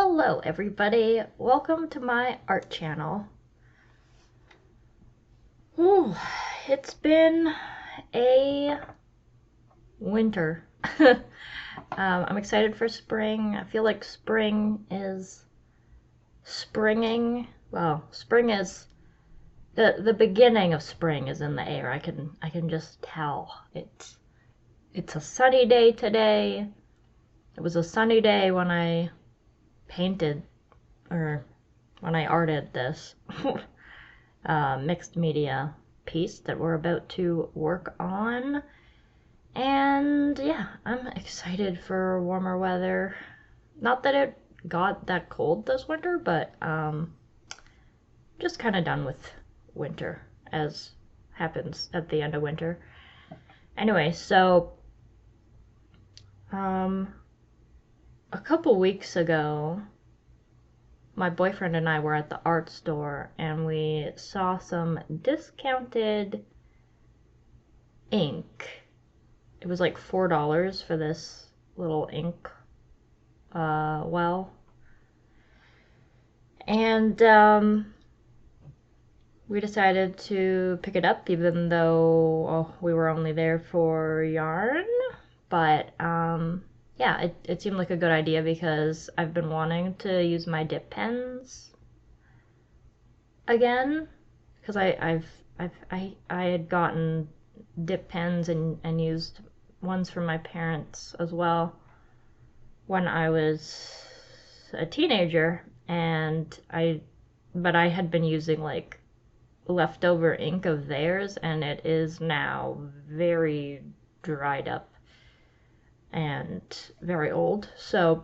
Hello everybody, welcome to my art channel. Ooh, it's been a winter. I'm excited for spring. I feel like spring is springing. Well, spring is the beginning of spring is in the air. I can just tell. It's a sunny day today. It was a sunny day when I painted, or when I arted this mixed media piece that we're about to work on. And yeah, I'm excited for warmer weather. Not that it got that cold this winter, but just kind of done with winter, as happens at the end of winter. Anyway, so a couple weeks ago, my boyfriend and I were at the art store and we saw some discounted ink. It was like $4 for this little ink well. And we decided to pick it up even though we were only there for yarn. But yeah, it seemed like a good idea because I've been wanting to use my dip pens again, because I had gotten dip pens and used ones from my parents as well when I was a teenager, but I had been using like leftover ink of theirs, and it is now very dried up and very old, so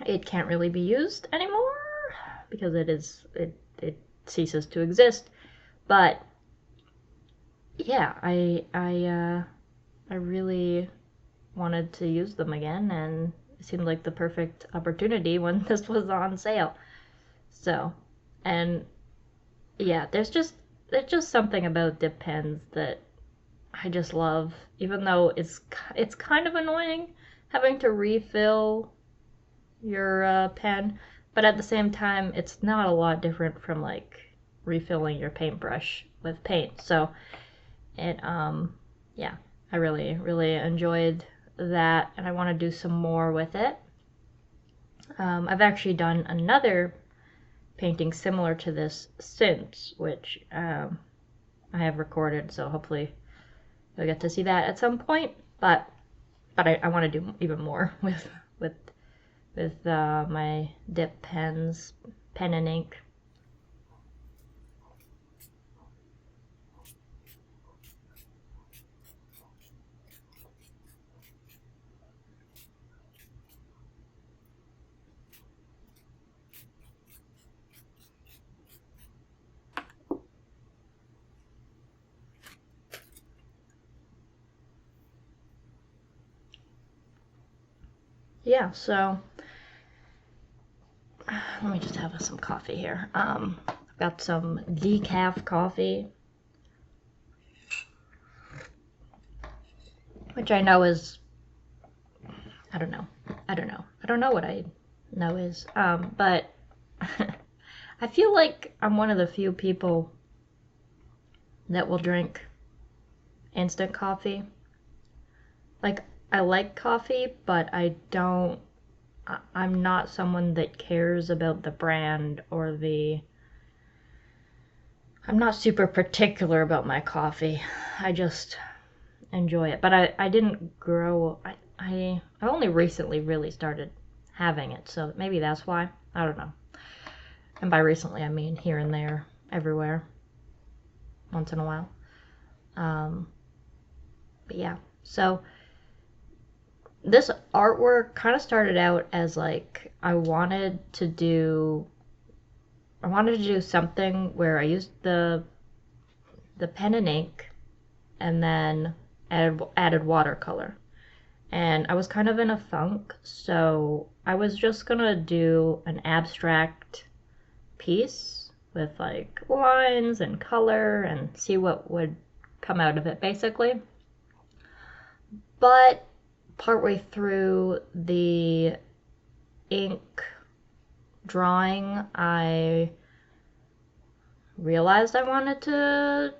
it can't really be used anymore because it ceases to exist. But yeah, I really wanted to use them again, and it seemed like the perfect opportunity when this was on sale. So, and yeah, there's just something about dip pens that I just love, even though it's kind of annoying having to refill your pen, but at the same time, it's not a lot different from like refilling your paintbrush with paint. So it yeah, I really enjoyed that, and I want to do some more with it. I've actually done another painting similar to this since, which I have recorded, so hopefully you'll get to see that at some point. But I want to do even more with my dip pens, pen and ink. Yeah, so let me just have some coffee here. I've got some decaf coffee, which I know is, I don't know. I don't know what I know is. But I feel like I'm one of the few people that will drink instant coffee. Like, I like coffee, but I'm not someone that cares about the brand or I'm not super particular about my coffee. I just enjoy it. But I didn't grow, I only recently really started having it, so maybe that's why. I don't know. And by recently, I mean here and there, everywhere, once in a while. But yeah, so this artwork kind of started out as like I wanted to do something where I used the pen and ink and then added watercolor. And I was kind of in a funk, so I was just gonna do an abstract piece with like lines and color and see what would come out of it, basically. But partway through, the ink drawing, I realized I wanted to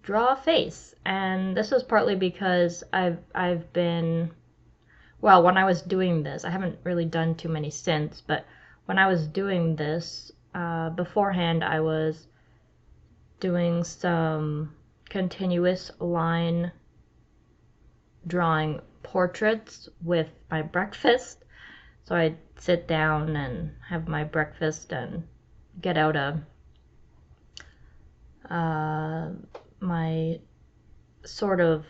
draw a face, and this was partly because I've been, well, when I was doing this, I haven't really done too many since, but when I was doing this, beforehand I was doing some continuous line drawing portraits with my breakfast. So I'd sit down and have my breakfast and get out my sort of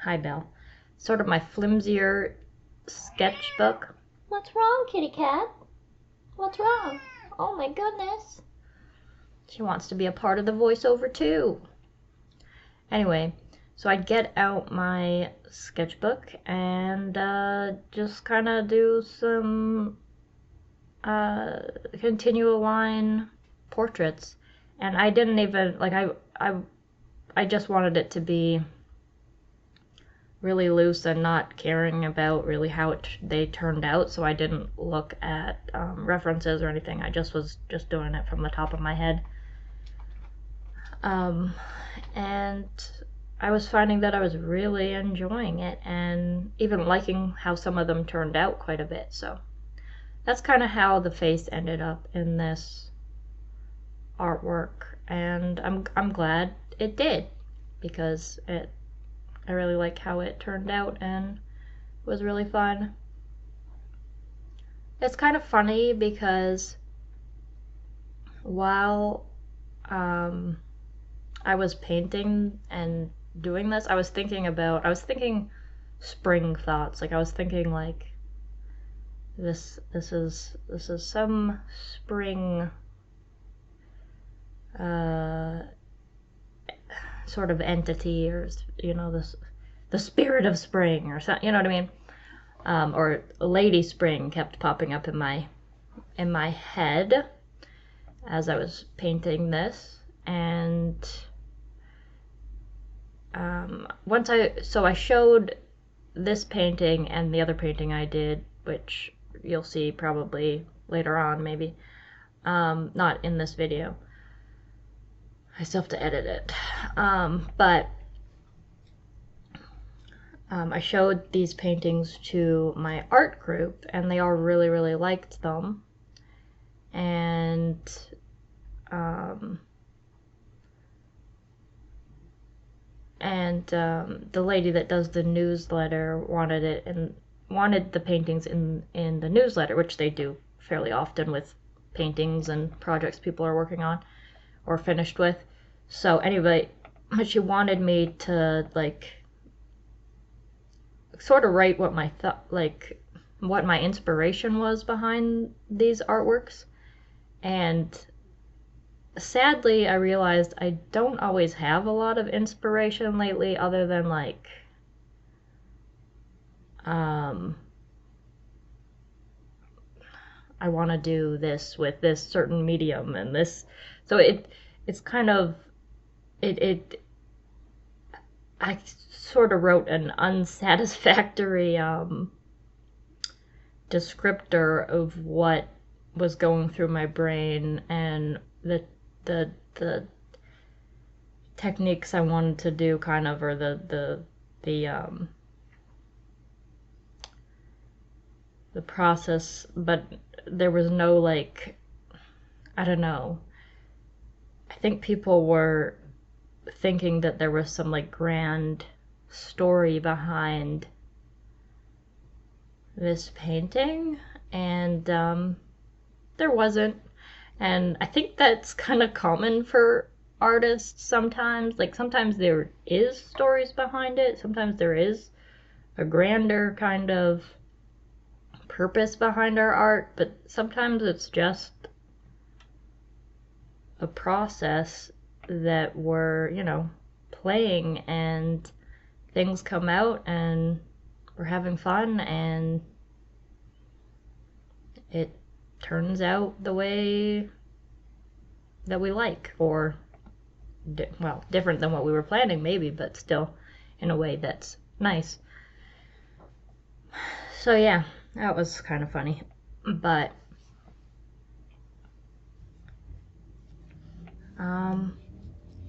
hi Belle, sort of my flimsier sketchbook. What's wrong, kitty cat? What's wrong? Oh my goodness. She wants to be a part of the voiceover too. Anyway, so I'd get out my sketchbook and just kind of do some continual line portraits. And I didn't even, like, I just wanted it to be really loose and not caring about really how they turned out, so I didn't look at references or anything. I just was just doing it from the top of my head. And I was finding that I was really enjoying it and even liking how some of them turned out quite a bit. So that's kind of how the face ended up in this artwork, and I'm glad it did, because I really like how it turned out and it was really fun. It's kind of funny because while I was painting and doing this, I was thinking spring thoughts. Like I was thinking like this is some spring sort of entity, or the spirit of spring, or something, you know what I mean? Or Lady Spring kept popping up in my head as I was painting this. And I showed this painting and the other painting I did, which you'll see probably later on, maybe not in this video. I still have to edit it. But I showed these paintings to my art group, and they all really, really liked them. And the lady that does the newsletter wanted the paintings in the newsletter, which they do fairly often with paintings and projects people are working on or finished with. So anyway, she wanted me to like sort of write what my inspiration was behind these artworks. And sadly, I realized I don't always have a lot of inspiration lately, other than like I want to do this with this certain medium and this, so it's kind of I sort of wrote an unsatisfactory descriptor of what was going through my brain and the techniques I wanted to do, kind of, or the process, but there was no, like, I don't know. I think people were thinking that there was some like grand story behind this painting, and there wasn't. And I think that's kind of common for artists sometimes. Like sometimes there is stories behind it, sometimes there is a grander kind of purpose behind our art, but sometimes it's just a process that we're, playing, and things come out and we're having fun and it turns out the way that we like, or different than what we were planning maybe, but still in a way that's nice. So yeah, that was kind of funny. But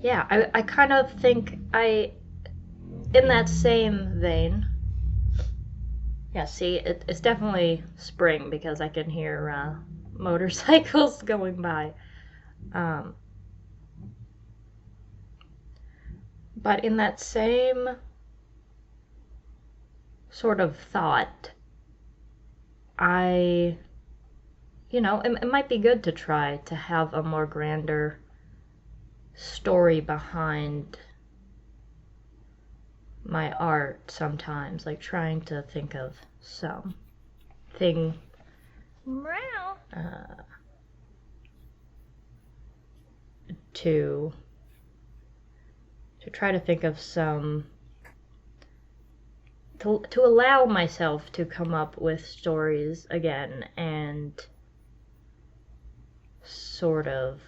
yeah, I kind of think in that same vein, yeah, see, it's definitely spring because I can hear motorcycles going by. Um, but in that same sort of thought, it might be good to try to have a more grander story behind my art sometimes, like trying to think of something to try to think of to allow myself to come up with stories again and sort of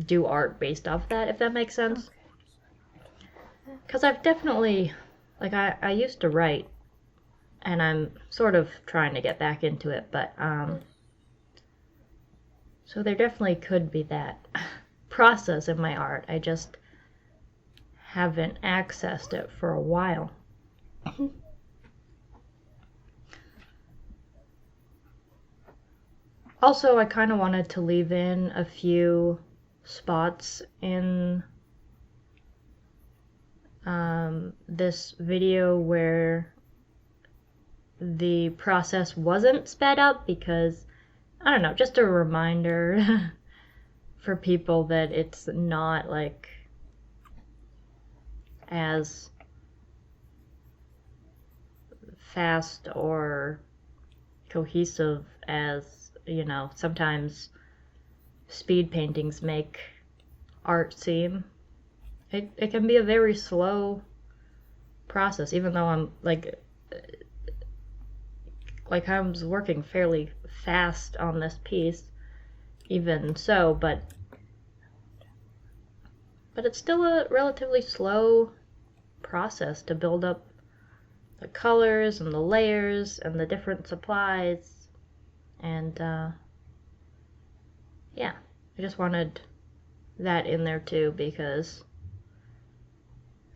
do art based off that, if that makes sense. Because I've definitely, like, I used to write, and I'm sort of trying to get back into it, but so there definitely could be that process in my art. I just haven't accessed it for a while. Also, I kind of wanted to leave in a few spots in this video where the process wasn't sped up, because I don't know, just a reminder for people that it's not like as fast or cohesive as, sometimes speed paintings make art seem. It can be a very slow process, even though I'm like I was working fairly fast on this piece, even so, but it's still a relatively slow process to build up the colors and the layers and the different supplies. And yeah, I just wanted that in there too, because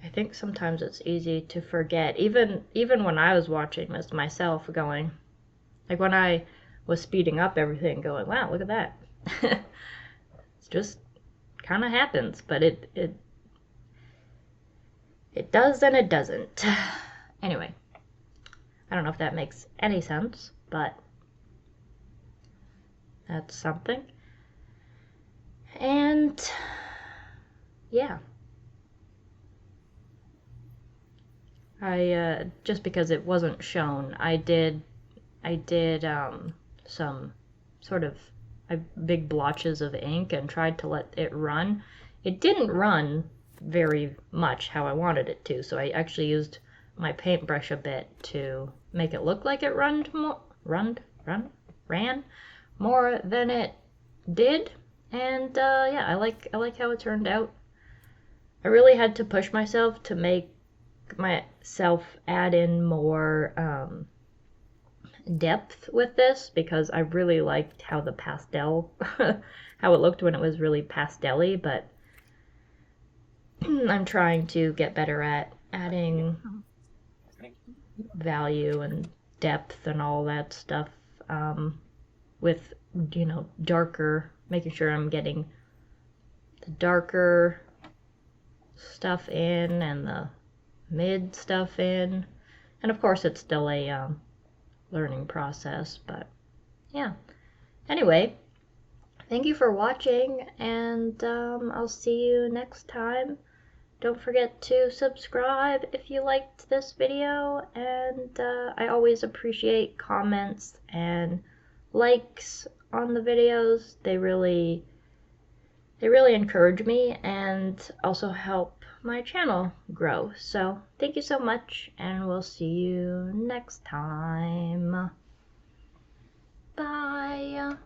I think sometimes it's easy to forget, even when I was watching this myself, going, like when I was speeding up everything, going, wow, look at that. It's just kind of happens, but it does and it doesn't. Anyway, I don't know if that makes any sense, but that's something. And yeah, I just because it wasn't shown, I did some sort of big blotches of ink and tried to let it run. It didn't run very much how I wanted it to, so I actually used my paintbrush a bit to make it look like it ran more than it did. And yeah, I like how it turned out. I really had to push myself to make myself add in more depth with this, because I really liked how the pastel how it looked when it was really pastel-y, but I'm trying to get better at adding value and depth and all that stuff with darker, making sure I'm getting the darker stuff in and the mid stuff in. And of course it's still a learning process, but yeah. Anyway, thank you for watching, and I'll see you next time. Don't forget to subscribe if you liked this video, and I always appreciate comments and likes on the videos. They really encourage me and also help my channel grow. So thank you so much, and we'll see you next time. Bye.